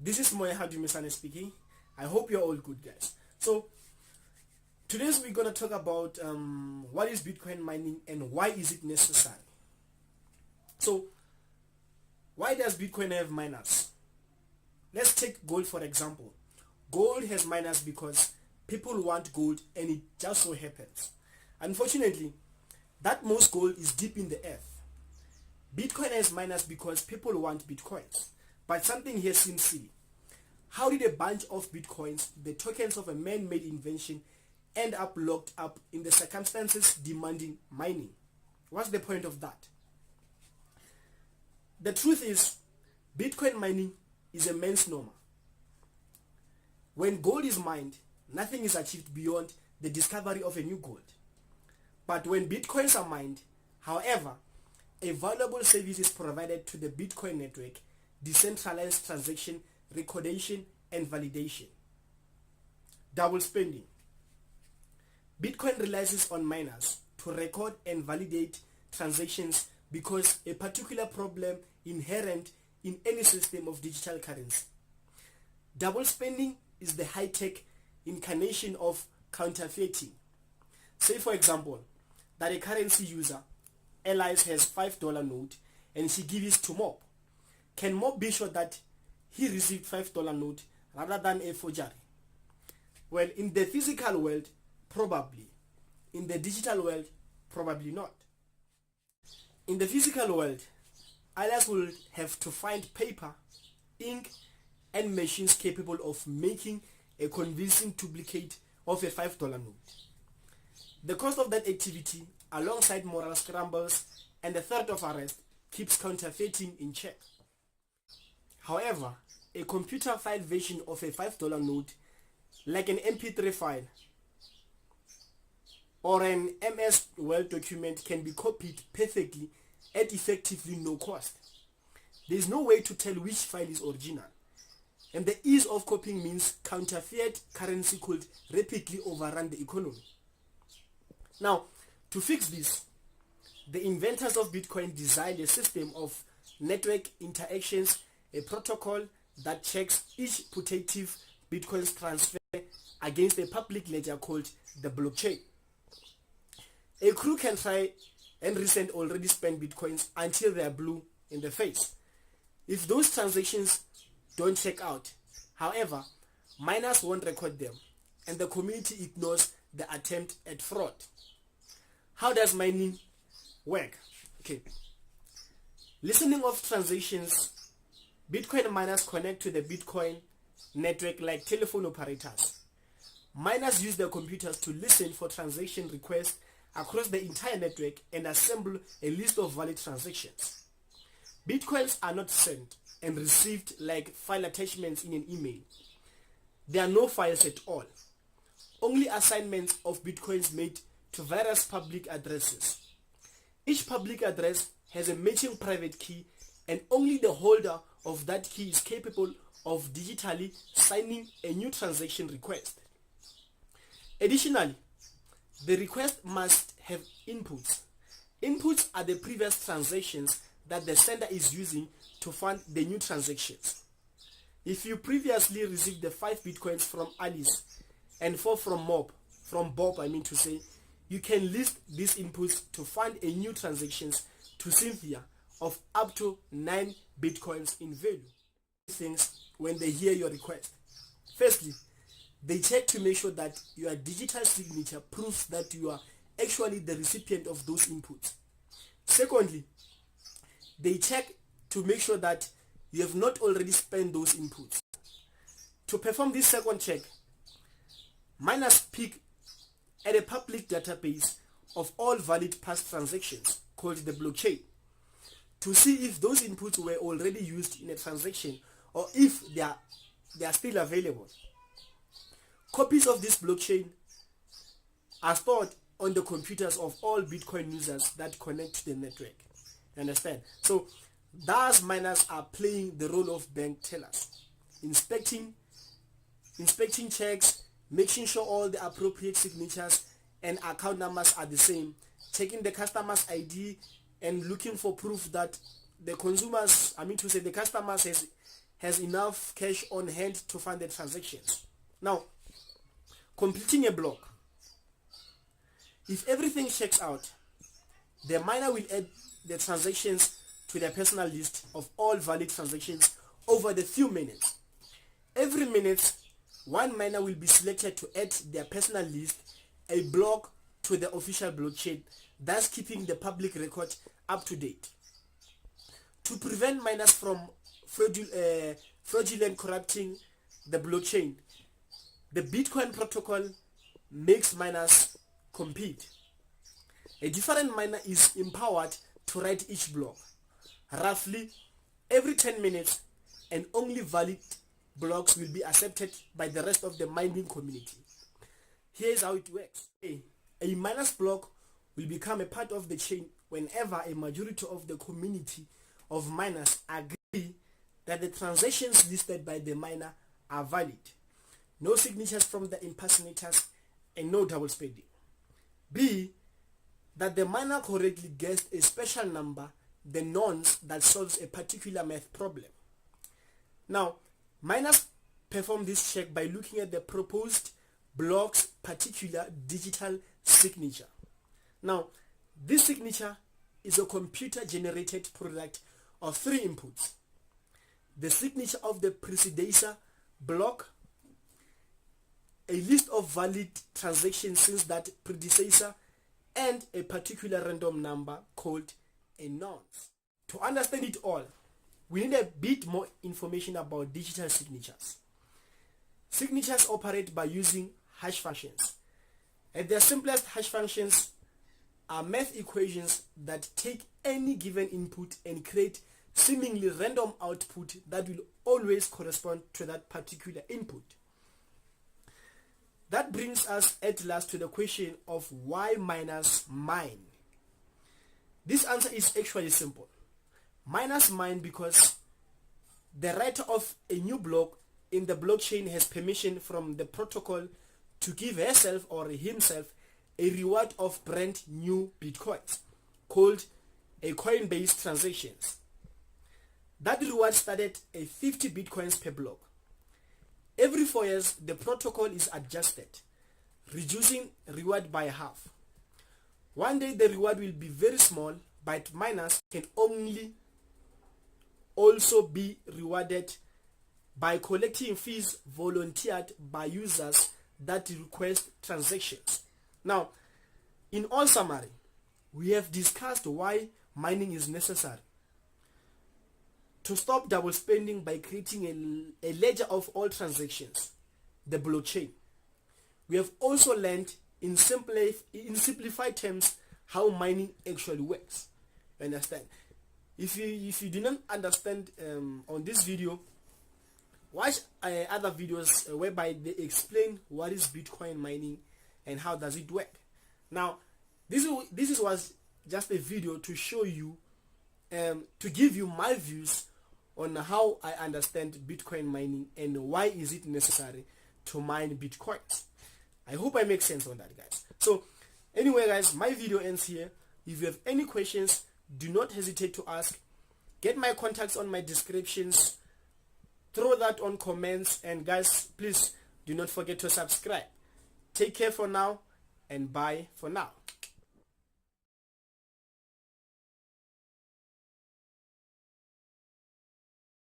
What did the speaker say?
This is Moya Hadumisane speaking. I hope you're all good, guys. So today we're going to talk about what is Bitcoin mining and why is it necessary. So why does Bitcoin have miners? Let's take gold for example. Gold has miners because people want gold and it just so happens. Unfortunately, that most gold is deep in the earth. Bitcoin has miners because people want Bitcoins. But something here seems silly. How did a bunch of Bitcoins, the tokens of a man-made invention, end up locked up in the circumstances demanding mining? What's the point of that? The truth is, Bitcoin mining is a misnomer. When gold is mined, nothing is achieved beyond the discovery of a new gold. But when Bitcoins are mined, however, a valuable service is provided to the Bitcoin network: decentralized transaction, recordation, and validation. Double spending. Bitcoin relies on miners to record and validate transactions because a particular problem inherent in any system of digital currency. Double spending is the high-tech incarnation of counterfeiting. Say for example that a currency user, Elias, has $5 note and she gives it to Mob. Can Mob be sure that he received $5 note rather than a forgery? Well, in the physical world, probably. In the digital world, probably not. In the physical world, Elias will have to find paper, ink, and machines capable of making a convincing duplicate of a $5 note. The cost of that activity, alongside moral scrambles and the threat of arrest, keeps counterfeiting in check. However, a computer file version of a $5 note, like an MP3 file or an MS Word document, can be copied perfectly at effectively no cost. There is no way to tell which file is original, and the ease of copying means counterfeit currency could rapidly overrun the economy. Now, to fix this, the inventors of Bitcoin designed a system of network interactions, a protocol that checks each putative Bitcoin's transfer against a public ledger called the blockchain. A crew can try and resend already spent Bitcoins until they are blue in the face. If those transactions don't check out, however, miners won't record them and the community ignores the attempt at fraud. How does mining work? Okay. Listening of transactions. Bitcoin miners connect to the Bitcoin network like telephone operators. Miners use their computers to listen for transaction requests across the entire network and assemble a list of valid transactions. Bitcoins are not sent and received like file attachments in an email. There are no files at all. Only assignments of Bitcoins made to various public addresses. Each public address has a matching private key, and only the holder of that key is capable of digitally signing a new transaction request. Additionally, the request must have inputs. Inputs are the previous transactions that the sender is using to fund the new transactions. If you previously received the 5 Bitcoins from Alice and 4 from Bob, you can list these inputs to fund a new transactions to Cynthia of up to 9 Bitcoins in value. Things when they hear your request. Firstly, they check to make sure that your digital signature proves that you are actually the recipient of those inputs. Secondly, they check to make sure that you have not already spent those inputs. To perform this second check, miners pick at a public database of all valid past transactions called the blockchain to see if those inputs were already used in a transaction or if they are still available. Copies of this blockchain are stored on the computers of all Bitcoin users that connect to the network. You understand? So thus miners are playing the role of bank tellers, inspecting checks, making sure all the appropriate signatures and account numbers are the same, checking the customer's ID and looking for proof that the customers has enough cash on hand to fund the transactions. Now, completing a block. If everything checks out, the miner will add the transactions to their personal list of all valid transactions over the few minutes. Every minute, one miner will be selected to add their personal list, a block, to the official blockchain, thus keeping the public record up to date. To prevent miners from fraudulent corrupting the blockchain, the Bitcoin protocol makes miners compete. A different miner is empowered to write each block, roughly every 10 minutes, and only valid blocks will be accepted by the rest of the mining community. Here's how it works. A miner's block will become a part of the chain whenever a majority of the community of miners agree that the transactions listed by the miner are valid. No signatures from the impersonators and no double spending. B, that the miner correctly guessed a special number, the nonce that solves a particular math problem. Now, miners perform this check by looking at the proposed block's particular digital signature. Now, this signature is a computer-generated product of three inputs: the signature of the predecessor block, a list of valid transactions since that predecessor, and a particular random number called a nonce. To understand it all, we need a bit more information about digital signatures. Signatures operate by using hash functions. At their simplest, hash functions are math equations that take any given input and create seemingly random output that will always correspond to that particular input. That brings us at last to the question of why miners mine. This answer is actually simple. Miners mine because the writer of a new block in the blockchain has permission from the protocol to give herself or himself a reward of brand new bitcoins called a coin-based transactions. That reward started at 50 bitcoins per block. Every 4 years, the protocol is adjusted, reducing reward by half. One day the reward will be very small, but miners can only also be rewarded by collecting fees volunteered by users that request transactions. Now, in all summary, we have discussed why mining is necessary. To stop double spending by creating a ledger of all transactions, the blockchain. We have also learned in simplified terms how mining actually works. You understand? If you do not understand on this video, watch other videos whereby they explain what is Bitcoin mining and how does it work. Now, this was just a video to show you, to give you my views on how I understand Bitcoin mining and why is it necessary to mine Bitcoins. I hope I make sense on that, guys. So anyway, guys, my video ends here. If you have any questions, do not hesitate to ask. Get my contacts on my descriptions. Throw that on comments, and guys, please do not forget to subscribe. Take care for now, and bye for now.